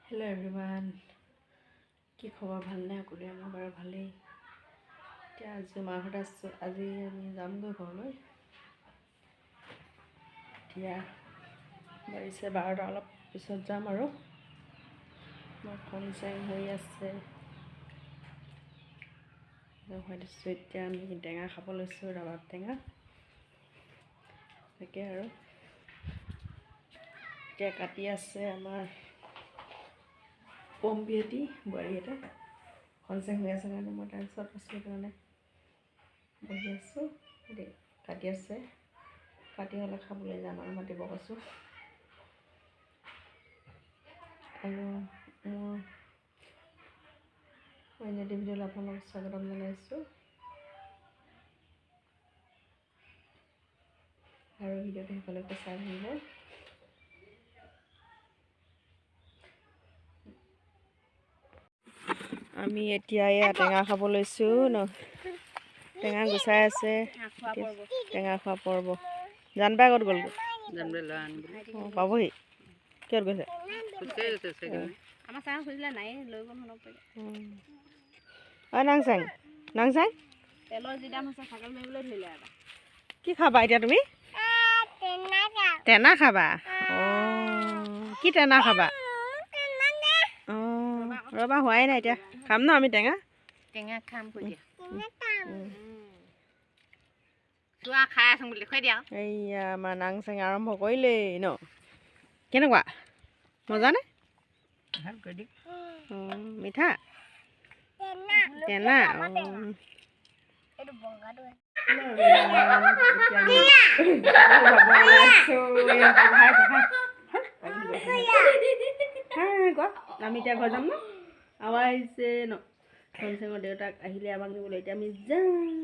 Hello everyone. কি খবৰ ভালনে সকলোৰে আমাৰ বাৰু ভালেই। এতিয়া আজি মাহঁত আছোঁ, আজি আমি যামগৈ ঘৰলৈ। এতিয়া বাজিছে 12টা, অলপ পিছত যাম আৰু। মোৰ কনচেং হৈ আছে হৈ দিছোঁ। এতিয়া আমি টেঙা খাব লৈছোঁ, ৰবাব টেঙা। তাকে আৰু এতিয়া কাটি আছে আমাৰ পম্পীহঁতি, বোৱাৰীহঁতে। কনচেং হৈ আছে কাৰণে মই তাৰপিছত আছোঁ কাৰণে বহি আছোঁ। কাটি আছে, কাটি হ'লে খাবলৈ যাম আৰু মাতিব কৈছোঁ। আৰু মোৰ অন্য এটি ভিডিঅ'লৈ আপোনালোকক স্বাগতম জনাইছোঁ। আৰু ভিডিঅ'টো শেষলৈকে চাই আহিব। আমি এতিয়া এয়া টেঙা খাব লৈছোঁ ন। টেঙা গুচাই আছে, টেঙা খোৱা পৰ্ব। জানবাই ক'ত গ'লগৈ? অঁ, পাবহি। কিহত গৈছে? অঁ, নাংচাং নাংচাং তেলৰ যি দাম হৈছে, ছাগল মাৰিবলৈ ধৰিলে আৰু। কি খাবা এতিয়া তুমি? টেনা খাবা? অঁ, কি টেনা খাবা? অঁ, ৰ'বা, হোৱাই নাই এতিয়া। খাম ন আমি টেঙা? টেঙা খাম কৈ দিয়া। চোৱা খাই আছোঁ বুলি দেখুৱাই দিয়া। এইয়া আমাৰ নাংচাং আৰম্ভ কৰিলেই ন। কেনেকুৱা, মজানে? অঁ, মিঠা টেনা। আমি এতিয়া ঘৰ যাম ন। আৱা আহিছে ন। কনচেঙৰ দেউতাক আহিলে আমাক নিবলৈ। এতিয়া আমি যাম।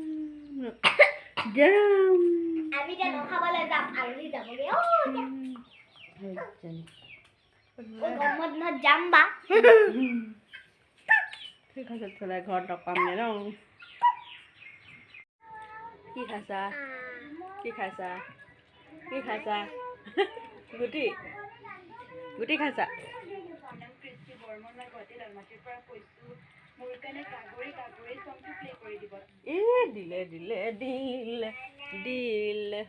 ঠিক আছে তেতিয়াহ'লে ঘৰত লগ পামগৈ ন। কি খাইছা? কি খাইছা? কি খাইছা? গুটি গুটি খাইছা? দিলে দিলে দিলে দিলে দিলে।